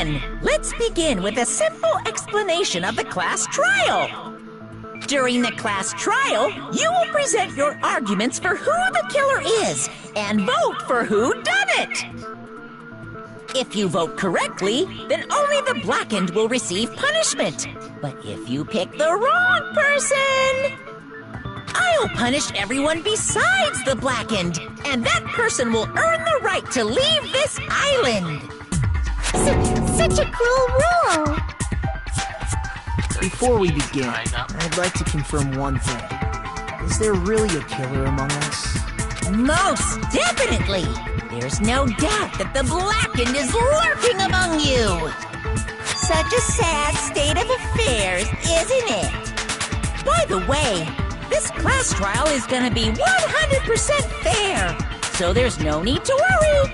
then, let's begin with a simple explanation of the class trial. During the class trial, you will present your arguments for who the killer is and vote for who done it. If you vote correctly, then only the blackened will receive punishment. But if you pick the wrong person, I'll punish everyone besides the blackened, and that person will earn the right to leave this island. Such a cruel rule! Before we begin, I'd like to confirm one thing. Is there really a killer among us? Most definitely! There's no doubt that the blackened is lurking among you! Such a sad state of affairs, isn't it? By the way, this class trial is gonna be 100% fair, so there's no need to worry.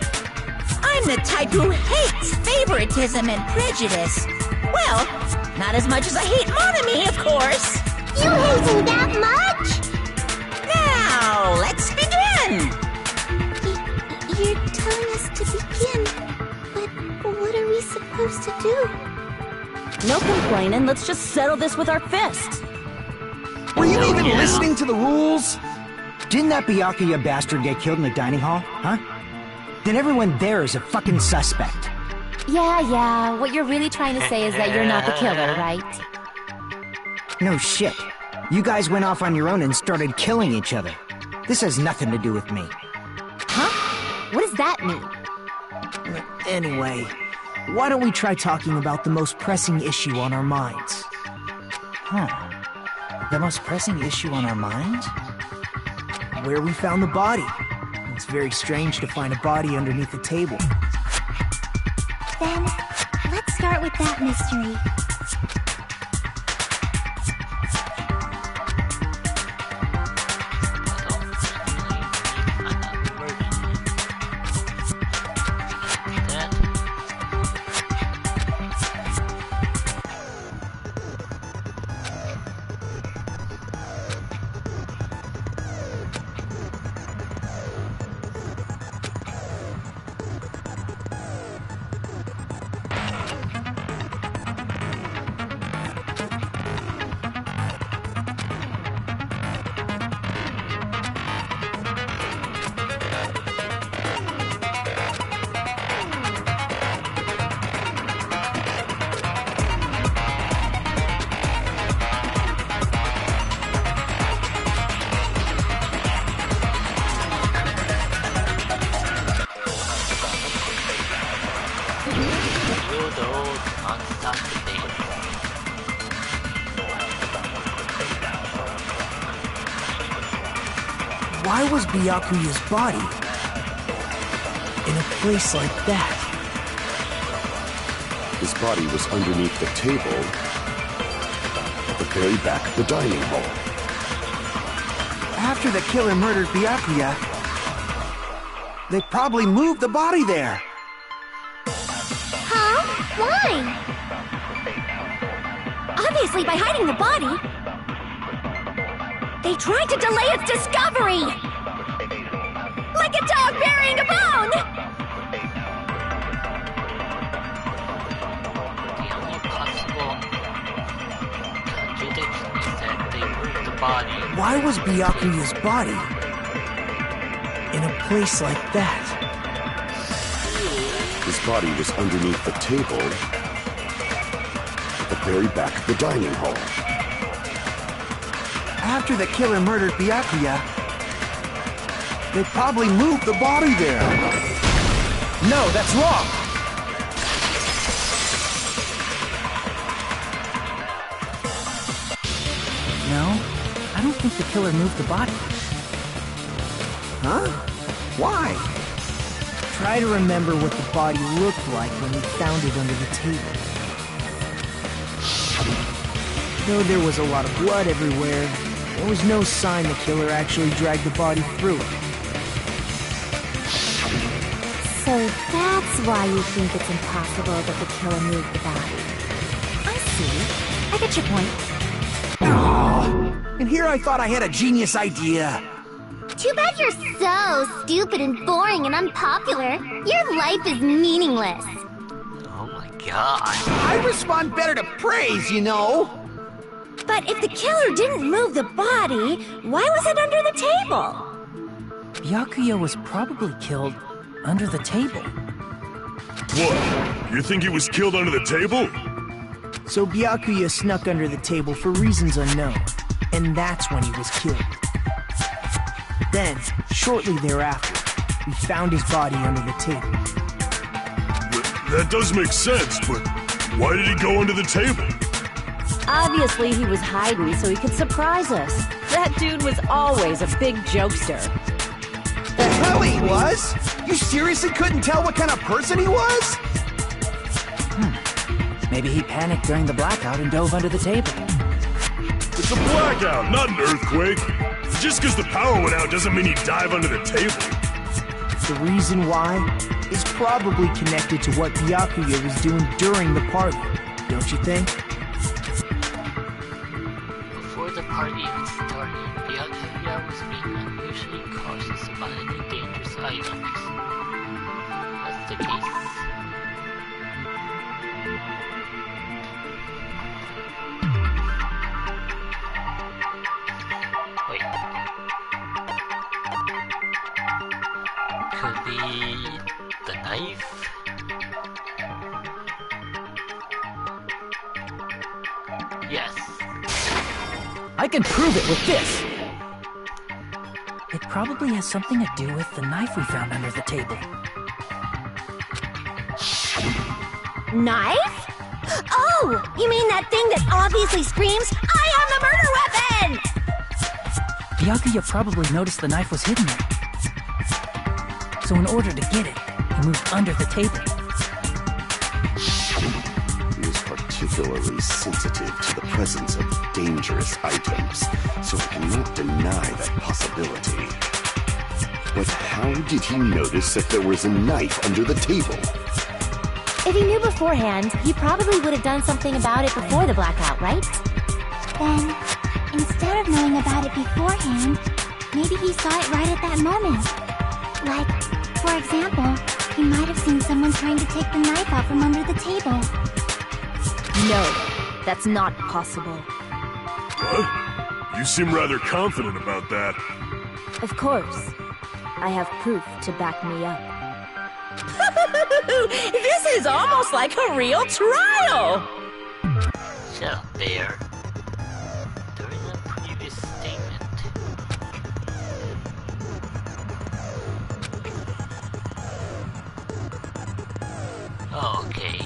I'm the type who hates favoritism and prejudice. Well, not as much as I hate Monami, of course. You hate me that much? Now, let's begin! You're telling us to begin, but what are we supposed to do? No complaining, let's just settle this with our fists. Were you even listening to the rules? Didn't that Byakuya bastard get killed in the dining hall, huh? Then everyone there is a fucking suspect. Yeah, what you're really trying to say is that you're not the killer, right? No shit. You guys went off on your own and started killing each other. This has nothing to do with me. Huh? What does that mean? Anyway, why don't we try talking about the most pressing issue on our minds? The most pressing issue on our minds? Where we found the body. It's very strange to find a body underneath a table. Then, let's start with that mystery. Why was Byakuya's body in a place like that? His body was underneath the table at the very back of the dining hall. After the killer murdered Byakuya, they probably moved the body there. Huh? Why? Obviously by hiding the body. They tried to delay its discovery! Like a dog burying a bone! The only possible contradiction is that they moved the body. Why was Byakuya's body in a place like that? His body was underneath the table at the very back of the dining hall. After the killer murdered Byakuya, they probably moved the body there. No, that's wrong! No, I don't think the killer moved the body. Huh? Why? Try to remember what the body looked like when we found it under the table. Though there was a lot of blood everywhere, there was no sign the killer actually dragged the body through it. So that's why you think it's impossible that the killer moved the body. I see. I get your point. And here I thought I had a genius idea. Too bad you're so stupid and boring and unpopular. Your life is meaningless. Oh my God. I respond better to praise, you know. But if the killer didn't move the body, why was it under the table? Byakuya was probably killed under the table. What? You think he was killed under the table? So Byakuya snuck under the table for reasons unknown, and that's when he was killed. Then, shortly thereafter, we found his body under the table. That does make sense, but why did he go under the table? Obviously, he was hiding so he could surprise us. That dude was always a big jokester. The hell he was? You seriously couldn't tell what kind of person he was? Maybe he panicked during the blackout and dove under the table. It's a blackout, not an earthquake. Just because the power went out doesn't mean he dive under the table. The reason why is probably connected to what Byakuya was doing during the party, don't you think? Before the party even started, Byakuya was being unusually cautious about any dangerous items. That's the case. Wait. Could be the knife? Yes. I can prove it with this! It probably has something to do with the knife we found under the table. Knife? Oh, you mean that thing that obviously screams, I am the murder weapon! Byakuya probably noticed the knife was hidden there. So in order to get it, he moved under the table. He is particularly sensitive to the presence of dangerous items, so I cannot deny that possibility. But how did he notice that there was a knife under the table? If he knew beforehand, he probably would have done something about it before the blackout, right? Then, instead of knowing about it beforehand, maybe he saw it right at that moment. Like, for example, he might have seen someone trying to take the knife out from under the table. No, that's not possible. What? You seem rather confident about that. Of course. I have proof to back me up. This is almost like a real trial! Shut up, Bear. During the previous statement. Oh, okay.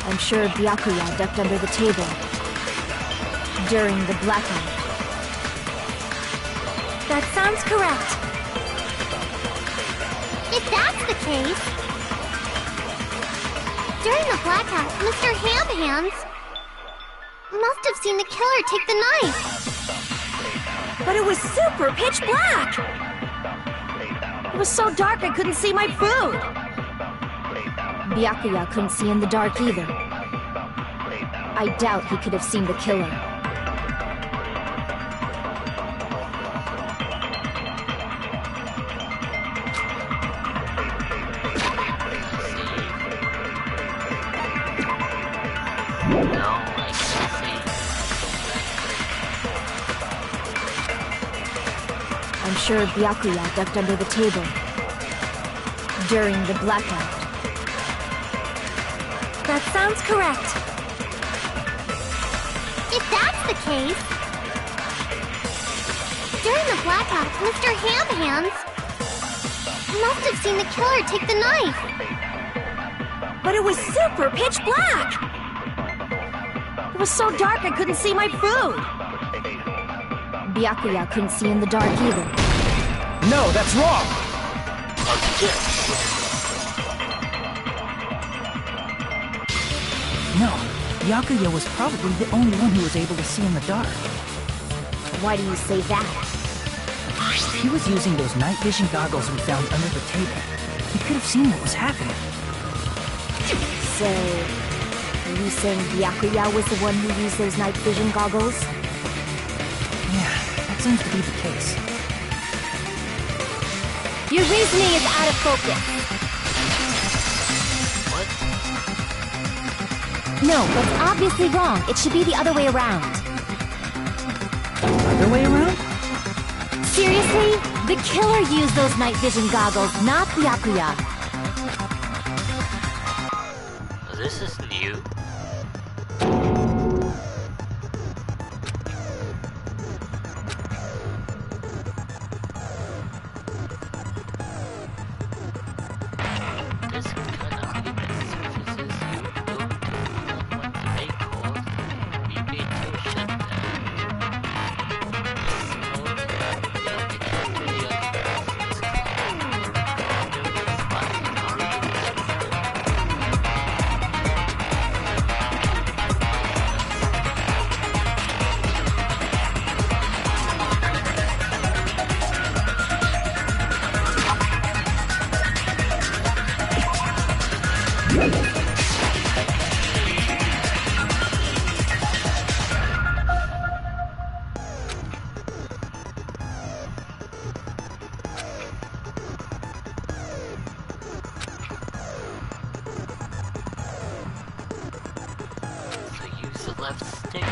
I'm sure Byakuya ducked under the table during the blackout. That sounds correct. If that's the case... During the blackout, Mr. Ham-Hands must have seen the killer take the knife. But it was super pitch black! It was so dark I couldn't see my food! Byakuya couldn't see in the dark either. I doubt he could have seen the killer. I'm sure Byakuya ducked under the table during the blackout. That sounds correct. If that's the case... During the blackout, Mr. Ham-Hands must have seen the killer take the knife. But it was super pitch black! It was so dark I couldn't see my food. Byakuya couldn't see in the dark either. No, that's wrong! No, Byakuya was probably the only one who was able to see in the dark. Why do you say that? He was using those night vision goggles we found under the table. He could have seen what was happening. So, are you saying Byakuya was the one who used those night vision goggles? Yeah, that seems to be the case. Your reasoning is out of focus. No, that's obviously wrong. It should be the other way around. Other way around? Seriously? The killer used those night vision goggles, not Byakuya. This is new. This kind of argument surfaces you don't want to make calls. We made to shut down. Left stick.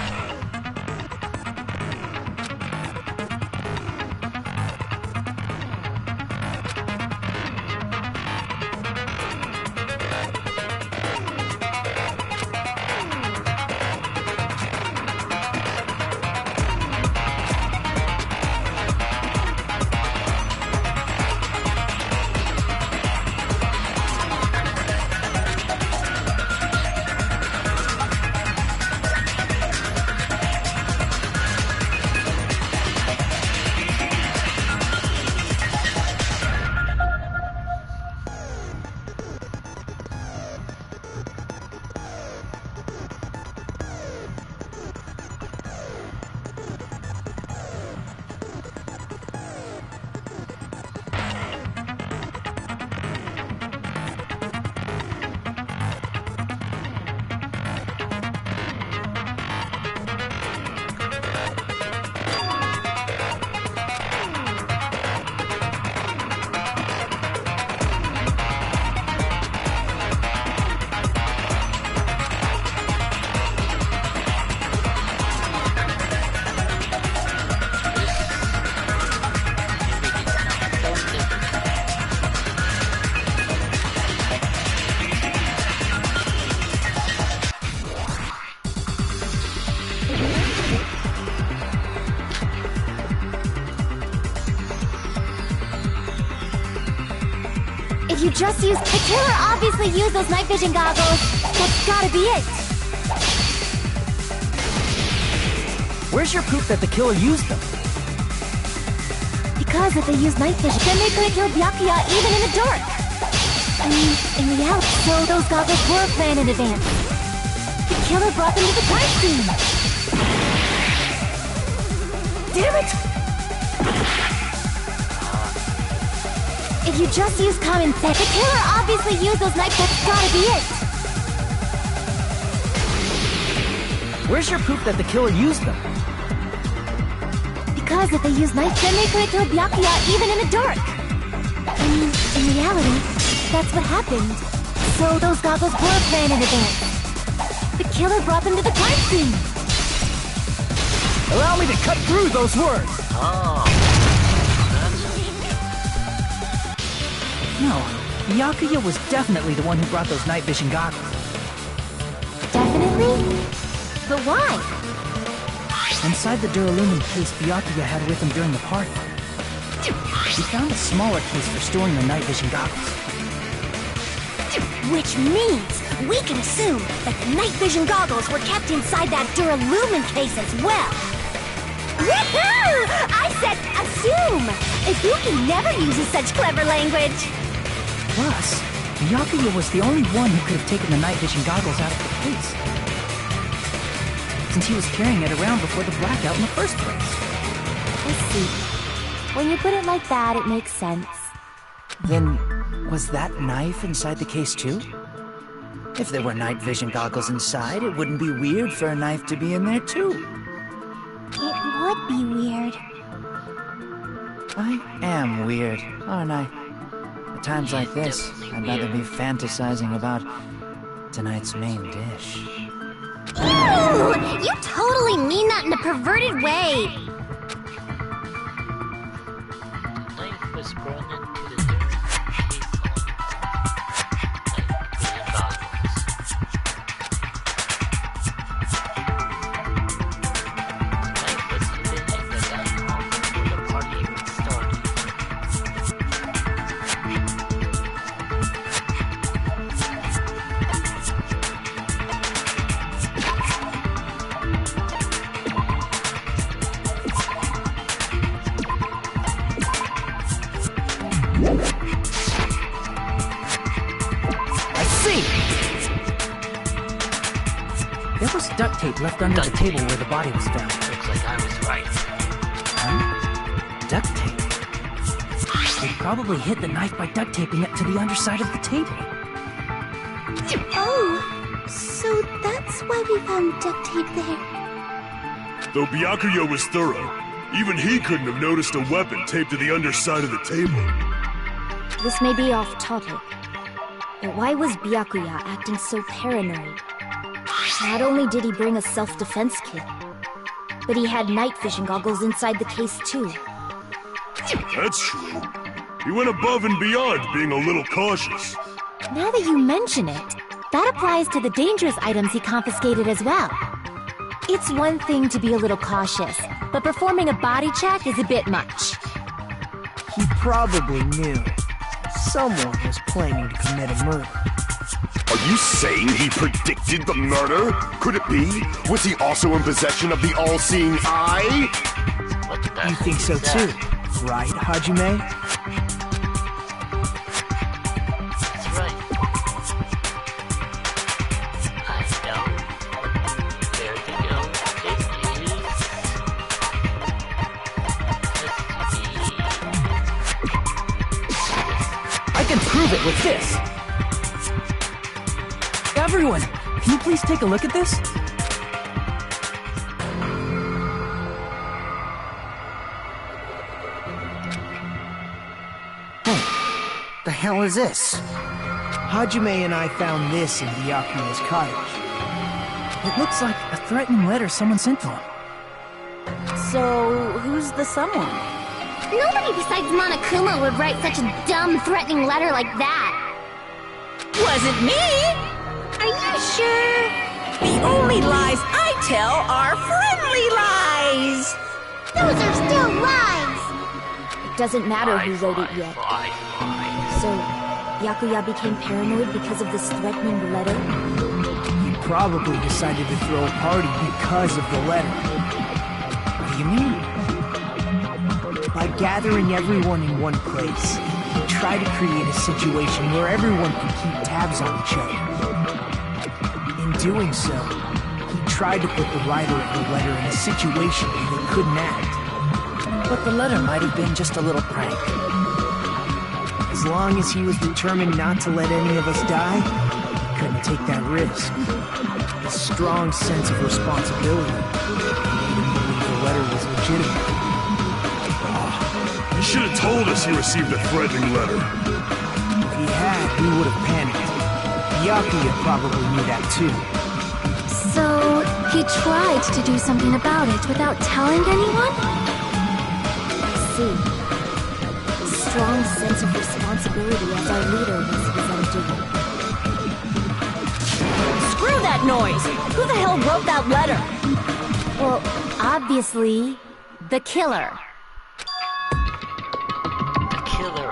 You just used... The killer obviously used those night vision goggles. That's gotta be it. Where's your proof that the killer used them? Because if they used night vision, then they couldn't kill Byakuya even in the dark. I mean, in reality, so those goggles were planned in advance. The killer brought them to the crime scene. Damn it! If you just use common sense, the killer obviously used those knives. That's gotta be it. Where's your proof that the killer used them? Because if they used knives, then they couldn't kill Byakuya even in the dark. I mean, in reality, that's what happened. So those goggles were planned in advance. The killer brought them to the crime scene. Allow me to cut through those words. Oh. No, Byakuya was definitely the one who brought those night vision goggles. Definitely? But why? Inside the duralumin case Byakuya had with him during the party, he found a smaller case for storing the night vision goggles. Which means we can assume that the night vision goggles were kept inside that Duralumin case as well. Woohoo! I said assume! Ibuki never uses such clever language. Plus, Byakuya was the only one who could have taken the night vision goggles out of the case, since he was carrying it around before the blackout in the first place. I see. When you put it like that, it makes sense. Then, was that knife inside the case too? If there were night vision goggles inside, it wouldn't be weird for a knife to be in there too. It would be weird. I am weird, aren't I? At times like this, I'd rather be fantasizing about tonight's main dish. Ew! You totally mean that in a perverted way. The knife was brought into the dirt case There was duct tape left under the table where the body was found. Looks like I was right. Huh? Duct tape? They probably hid the knife by duct taping it to the underside of the table. Oh, so that's why we found duct tape there. Though Byakuya was thorough, even he couldn't have noticed a weapon taped to the underside of the table. This may be off topic, but why was Byakuya acting so paranoid? Not only did he bring a self-defense kit, but he had night vision goggles inside the case too. That's true. He went above and beyond being a little cautious. Now that you mention it, that applies to the dangerous items he confiscated as well. It's one thing to be a little cautious, but performing a body check is a bit much. He probably knew someone was planning to commit a murder. Are you saying he predicted the murder? Could it be? Was he also in possession of the all-seeing eye? You think so too, right, Hajime? That's right. I know. There to go. It is... I can prove it with this! Everyone, can you please take a look at this? Hey, the hell is this? Hajime and I found this in Byakuya's cottage. It looks like a threatening letter someone sent to him. So, who's the someone? Nobody besides Monokuma would write such a dumb, threatening letter like that. Wasn't me! Are you sure? The only lies I tell are friendly lies! Those are still lies! It doesn't matter who wrote it yet. So, Byakuya became paranoid because of this threatening letter? He probably decided to throw a party because of the letter. What do you mean? By gathering everyone in one place, he tried to create a situation where everyone could keep tabs on each other. In doing so, he tried to put the writer of the letter in a situation where they couldn't act. But the letter might have been just a little prank. As long as he was determined not to let any of us die, he couldn't take that risk. A strong sense of responsibility made him believe the letter was legitimate. He should have told us he received a threatening letter. If he had, we would have panicked. Byakuya probably knew that too. So, he tried to do something about it without telling anyone? I see. A strong sense of responsibility as our leader was his undoing. Screw that noise! Who the hell wrote that letter? Well, obviously, the killer. The killer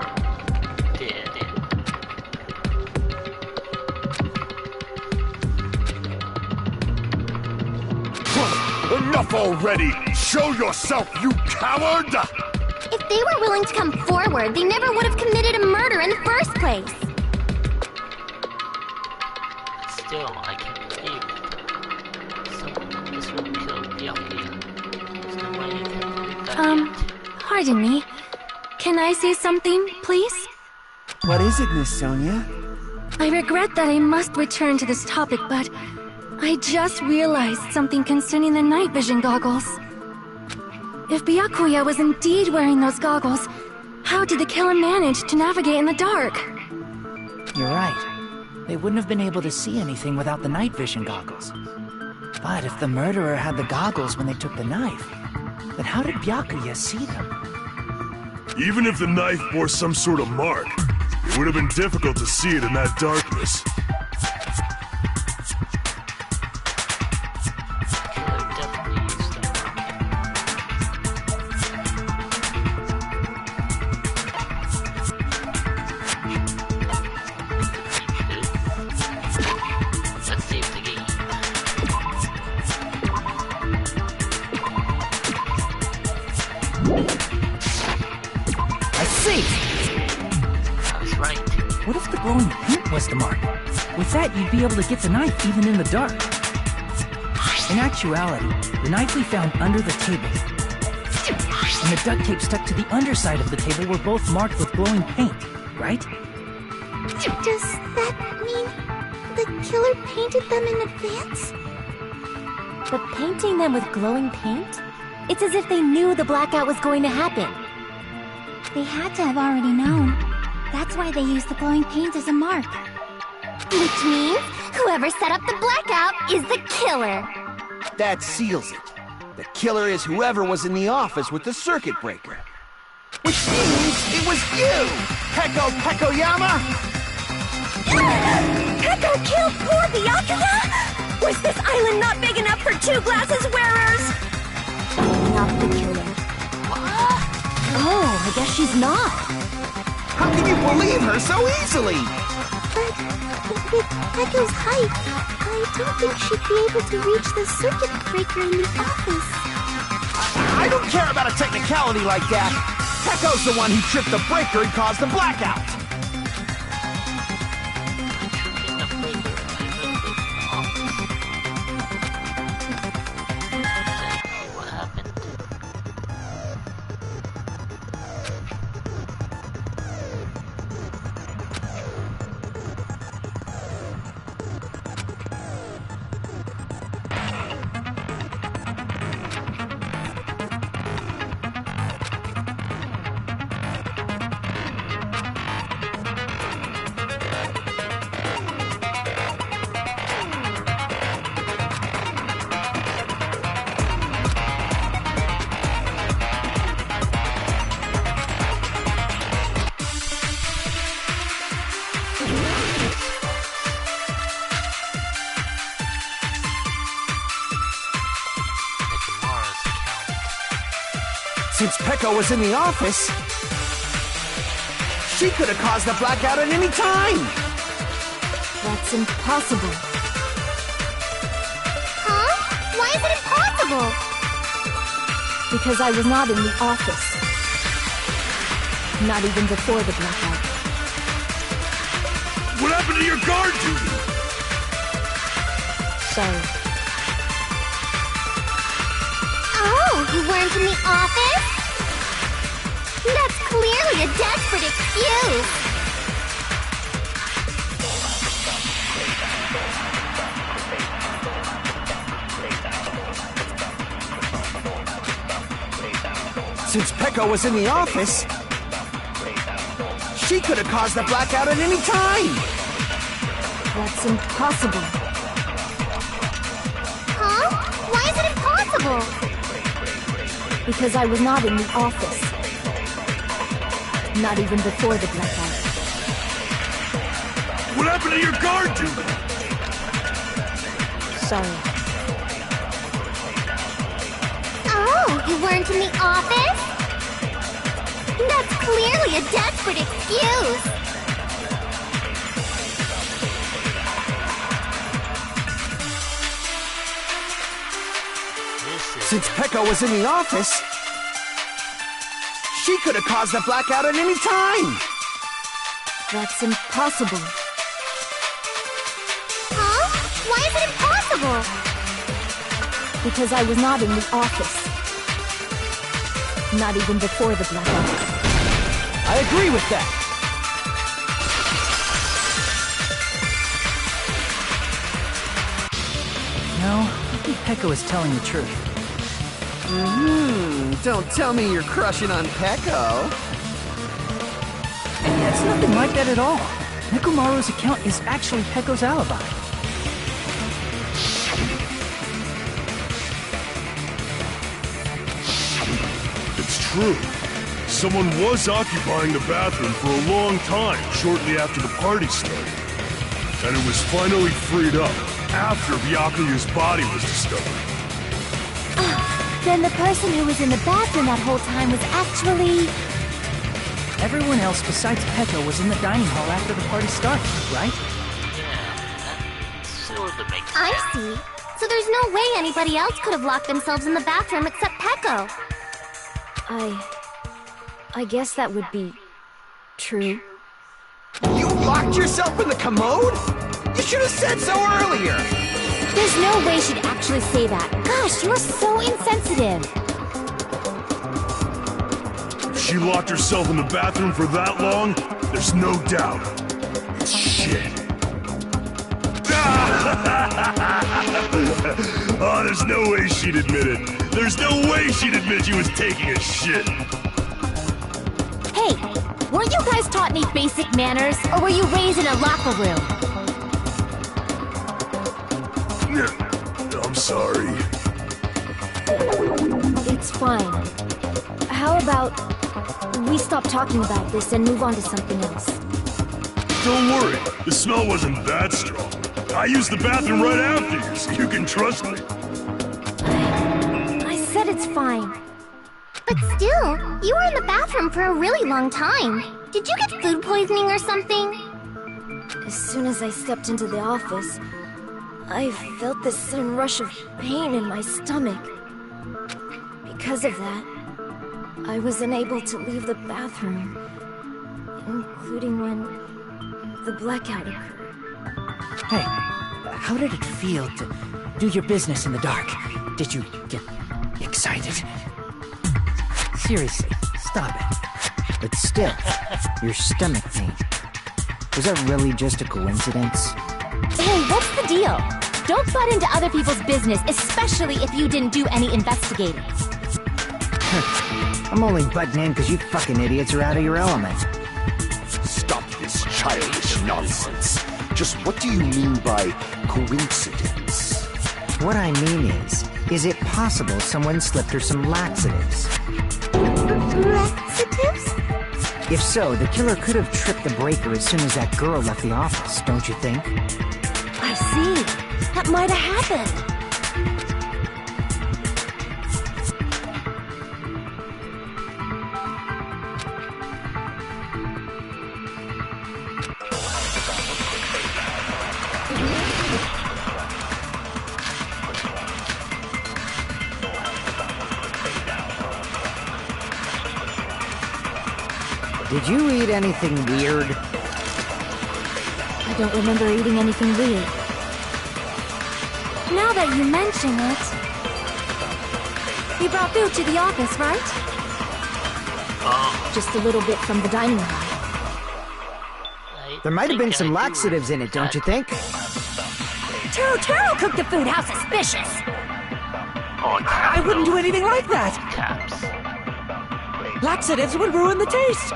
did. enough already! Show yourself, you coward! If they were willing to come forward, they never would have committed a murder in the first place. Still, I can't believe someone in this room killed Byakuya. There's no way you can believe that yet. Pardon me. Can I say something, please? What is it, Miss Sonia? I regret that I must return to this topic, but I just realized something concerning the night vision goggles. If Byakuya was indeed wearing those goggles, how did the killer manage to navigate in the dark? You're right. They wouldn't have been able to see anything without the night vision goggles. But if the murderer had the goggles when they took the knife, then how did Byakuya see them? Even if the knife bore some sort of mark, it would have been difficult to see it in that darkness. What if the glowing paint was the mark? With that, you'd be able to get the knife even in the dark. In actuality, the knife we found under the table and the duct tape stuck to the underside of the table were both marked with glowing paint, right? Does that mean the killer painted them in advance? But painting them with glowing paint? It's as if they knew the blackout was going to happen. They had to have already known. That's why they used the glowing paint as a mark. Which means whoever set up the blackout is the killer. That seals it. The killer is whoever was in the office with the circuit breaker. Which means it was you, Pekoyama! Peko killed poor Byakuya? Was this island not big enough for two glasses wearers? Not the killer. Oh, I guess she's not. How can you believe her so easily? But with Peko's height, I don't think she'd be able to reach the circuit breaker in the office. I don't care about a technicality like that. Peko's the one who tripped the breaker and caused the blackout. Since Peko was in the office, she could have caused the blackout at any time! That's impossible. Huh? Why is it impossible? Because I was not in the office. Not even before the blackout. What happened to your guard duty? Sorry. Oh, you weren't in the office? That's clearly a desperate excuse. Since Peko was in the office, she could have caused the blackout at any time! That's impossible. Huh? Why is it impossible? Because I was not in the office. Not even before the blackout. What happened to your guard duty? Sorry. Oh, you weren't in the office? That's clearly a desperate excuse. Since Peko was in the office, she could have caused a blackout at any time! That's impossible. Huh? Why is it impossible? Because I was not in the office. Not even before the blackout. I agree with that! No, I think Peko is telling the truth. Don't tell me you're crushing on Peko. It's nothing like that at all. Nekomaru's account is actually Peko's alibi. It's true. Someone was occupying the bathroom for a long time shortly after the party started. And it was finally freed up after Byakuya's body was discovered. Then the person who was in the bathroom that whole time was actually... Everyone else besides Peko was in the dining hall after the party started, right? Yeah, that sort of makes sense. I see. So there's no way anybody else could have locked themselves in the bathroom except Peko. I guess that would be true. You locked yourself in the commode? You should have said so earlier! There's no way she'd actually say that. Gosh, you're so insensitive. If she locked herself in the bathroom for that long, there's no doubt. It's shit. Oh, there's no way she'd admit it. There's no way she'd admit she was taking a shit. Hey, weren't you guys taught any basic manners? Or were you raised in a locker room? I'm sorry. It's fine. How about we stop talking about this and move on to something else? Don't worry, the smell wasn't that strong. I used the bathroom right after you, so you can trust me. I said it's fine. But still, you were in the bathroom for a really long time. Did you get food poisoning or something? As soon as I stepped into the office, I felt this sudden rush of pain in my stomach. Because of that, I was unable to leave the bathroom, including when the blackout occurred. Hey, how did it feel to do your business in the dark? Did you get excited? Seriously, stop it. But still, your stomach pain. Was that really just a coincidence? Hey, what's the deal? Don't butt into other people's business, especially if you didn't do any investigating. I'm only butting in because you fucking idiots are out of your element. Stop this childish nonsense. Just what do you mean by coincidence? What I mean is it possible someone slipped her some laxatives? Laxatives? If so, the killer could have tripped the breaker as soon as that girl left the office, don't you think? I see. That might have happened. Did you eat anything weird? I don't remember eating anything weird. Now that you mention it... You brought food to the office, right? Just a little bit from the dining hall. There might have been some laxatives in it, don't you think? Taro cooked the food. How suspicious! I wouldn't do anything like that! Caps. Laxatives would ruin the taste!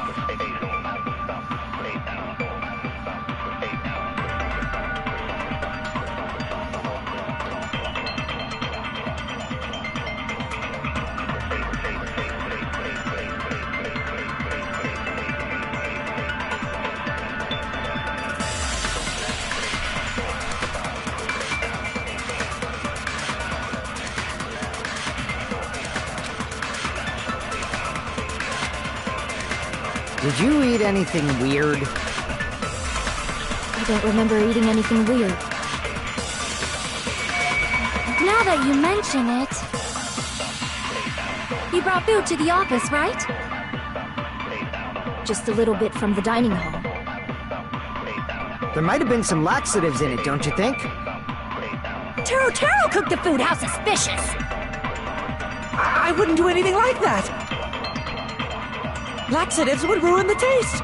Did you eat anything weird? I don't remember eating anything weird. Now that you mention it... You brought food to the office, right? Just a little bit from the dining hall. There might have been some laxatives in it, don't you think? Taro cooked the food. How suspicious! I wouldn't do anything like that. Laxatives would ruin the taste.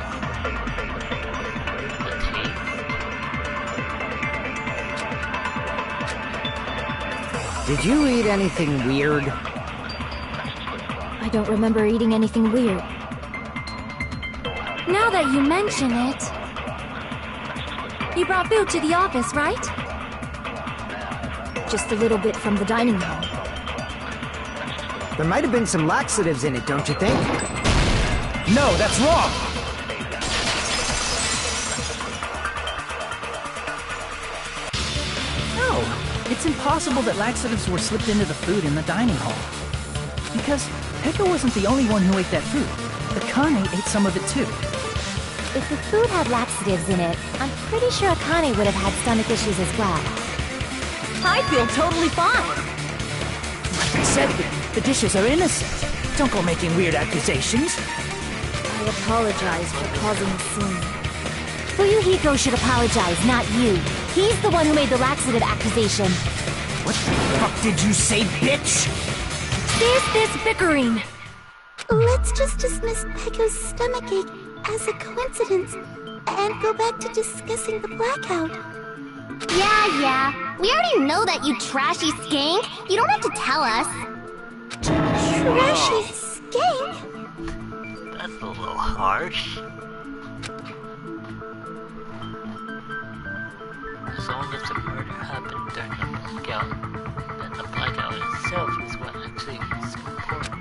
Did you eat anything weird? I don't remember eating anything weird. Now that you mention it... You brought food to the office, right? Just a little bit from the dining hall. There might have been some laxatives in it, don't you think? No, that's wrong. No, it's impossible that laxatives were slipped into the food in the dining hall. Because Peko wasn't the only one who ate that food. The Akane ate some of it too. If the food had laxatives in it, I'm pretty sure Akane would have had stomach issues as well. I feel totally fine. Like I said, the dishes are innocent. Don't go making weird accusations. I apologize for causing a scene. Fuyuhiko should apologize, not you. He's the one who made the laxative accusation. What the fuck did you say, bitch? There's this bickering. Let's just dismiss Peko's stomachache as a coincidence and go back to discussing the blackout. Yeah. We already know that, you trashy skank. You don't have to tell us. Trashy skank? That's a little harsh. As long as the murder happened during the blackout, then the blackout itself is what actually is important.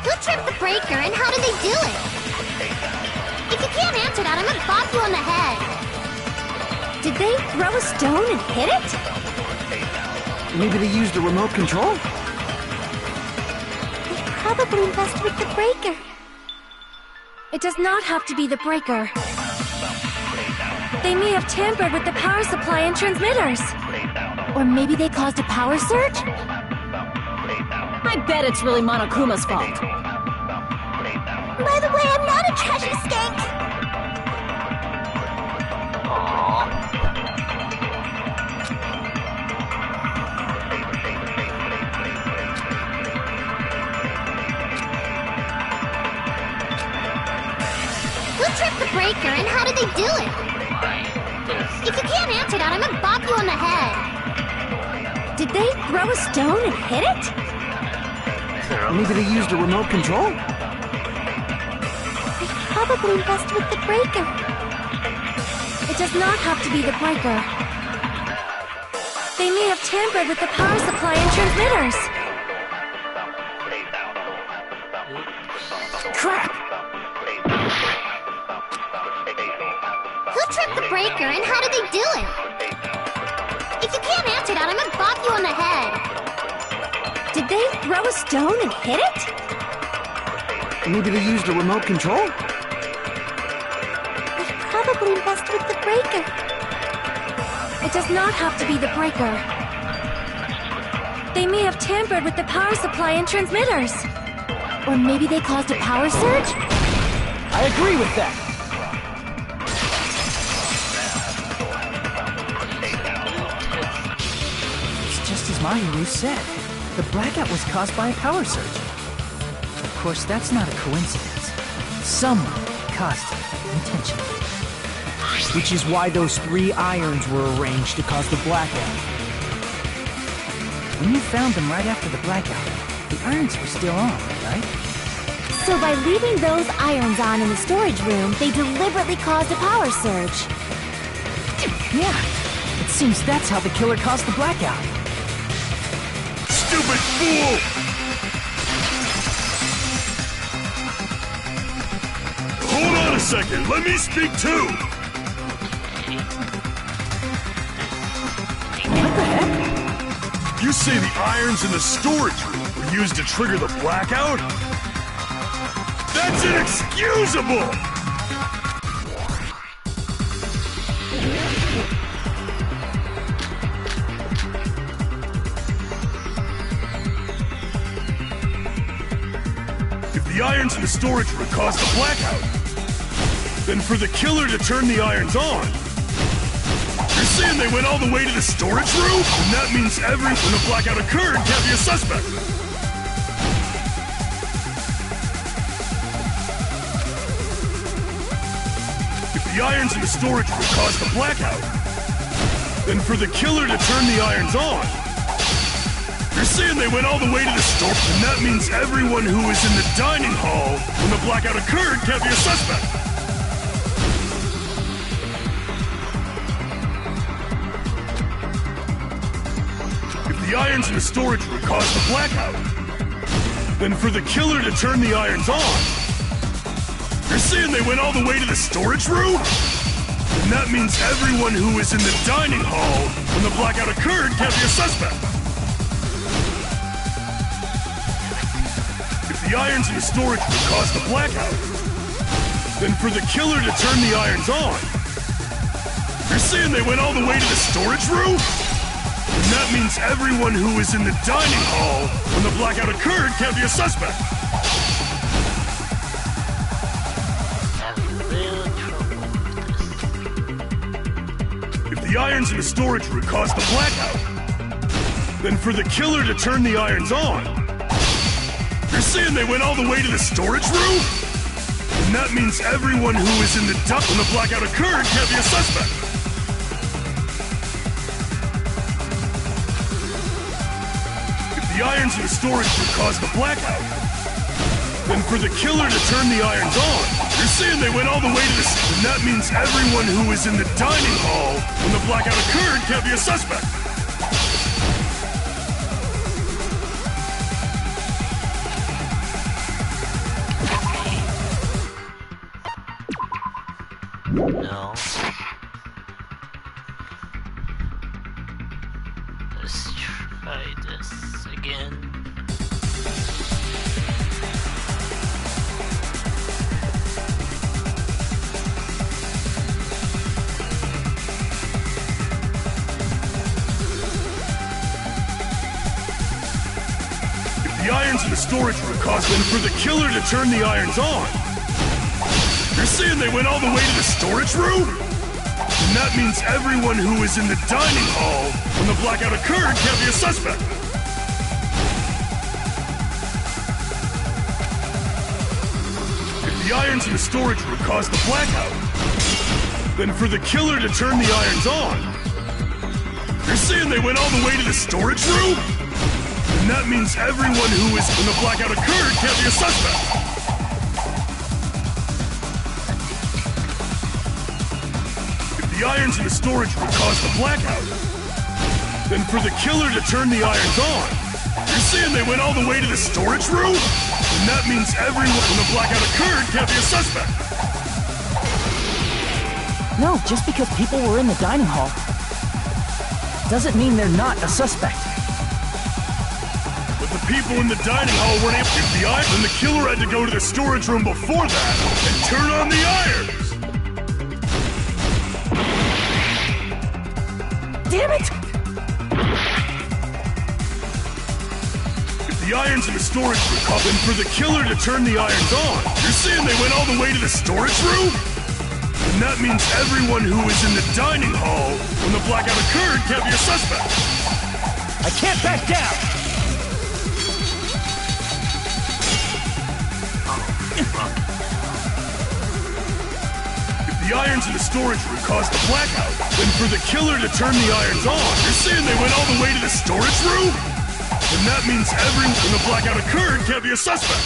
Who tripped the breaker and how did they do it? If you can't answer that, I'm gonna bop you on the head. Did they throw a stone and hit it? Maybe they used a remote control? They probably messed with the breaker. It does not have to be the breaker. They may have tampered with the power supply and transmitters. Or maybe they caused a power surge? I bet it's really Monokuma's fault. By the way, I'm not a trashy skank. Who tripped the breaker and how did they do it? If you can't answer that, I'm gonna bop you on the head. Did they throw a stone and hit it? Maybe they used a remote control? They probably messed with the breaker. It does not have to be the breaker. They may have tampered with the power supply and transmitters. Crap! Who tripped the breaker and how did they do it? If you can't answer that, I'm gonna bop you on the head. Did they throw a stone and hit it? Maybe they used a remote control? They probably messed with the breaker. It does not have to be the breaker. They may have tampered with the power supply and transmitters. Or maybe they caused a power surge? I agree with that. It's just as Mahiru said. The blackout was caused by a power surge. Of course, that's not a coincidence. Someone caused it intentionally. Which is why those 3 irons were arranged to cause the blackout. When you found them right after the blackout, the irons were still on, right? So by leaving those irons on in the storage room, they deliberately caused a power surge. Yeah, it seems that's how the killer caused the blackout. Stupid fool! Hold on a second, let me speak too! What the heck? You say the irons in the storage room were were used to trigger the blackout? That's inexcusable! If the irons in the storage room caused the blackout, then for the killer to turn the irons on, you're saying they went all the way to the storage room? And that means when the blackout occurred, can't be a suspect. If the irons in the storage room caused the blackout, then for the killer to turn the irons on, you're saying they went all the way to the store, and that means everyone who was in the dining hall when the blackout occurred can't be a suspect. If the irons in the storage room caused the blackout, then for the killer to turn the irons on, you're saying they went all the way to the storage room? And that means everyone who was in the dining hall when the blackout occurred can't be a suspect. If the irons in the storage room caused the blackout, then for the killer to turn the irons on, you're saying they went all the way to the storage room? And that means everyone who was in the dining hall when the blackout occurred can't be a suspect. If the irons in the storage room caused the blackout, then for the killer to turn the irons on, you're saying they went all the way to the storage room? And that means everyone who was in the duct when the blackout occurred can't be a suspect. If the irons in the storage room caused the blackout, then for the killer to turn the irons on, you're saying they went all the way to the... And that means everyone who was in the dining hall when the blackout occurred can't be a suspect. No. Let's try this again. If the irons in the storage room caused them for the killer to turn the irons on, you're saying they went all the way to the storage room? And that means everyone who was in the dining hall when the blackout occurred can't be a suspect. If the irons in the storage room caused the blackout, then for the killer to turn the irons on, you're saying they went all the way to the storage room? And that means everyone who was when the blackout occurred can't be a suspect. The irons in the storage room caused the blackout, then for the killer to turn the irons on, you're saying they went all the way to the storage room? And that means everyone when the blackout occurred can't be a suspect. No, just because people were in the dining hall doesn't mean they're not a suspect. But the people in the dining hall weren't able to get the irons, and the killer had to go to the storage room before that and turn on the irons. Damn it! If the irons in the storage room caught them for the killer to turn the irons on, you're saying they went all the way to the storage room? And that means everyone who was in the dining hall when the blackout occurred can't be a suspect. I can't back down! The irons in the storage room caused the blackout, then for the killer to turn the irons on, you're saying they went all the way to the storage room? And that means everyone when the blackout occurred can't be a suspect.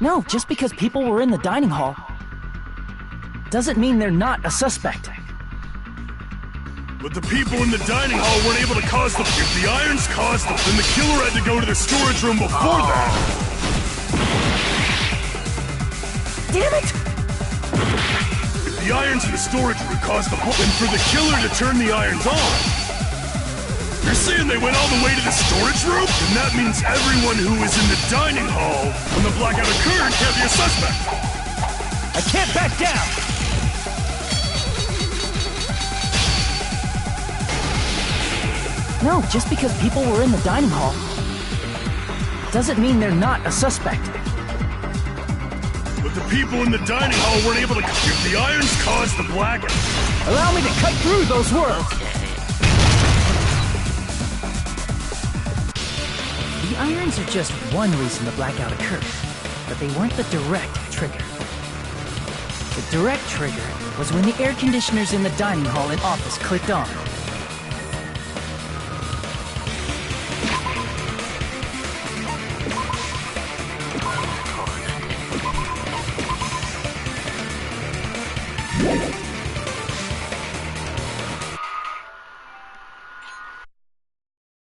No, just because people were in the dining hall doesn't mean they're not a suspect. But the people in the dining hall weren't able to cause the... If the irons caused them, then the killer had to go to the storage room before that. Damn it! If the irons in the storage room caused the... Then for the killer to turn the irons on, You're saying they went all the way to the storage room? And that means everyone who was in the dining hall when the blackout occurred can't be a suspect. I can't back down! No, just because people were in the dining hall doesn't mean they're not a suspect. But the people in the dining hall weren't able to... If the irons caused the blackout... Allow me to cut through those words! The irons are just one reason the blackout occurred, but they weren't the direct trigger. The direct trigger was when the air conditioners in the dining hall and office clicked on.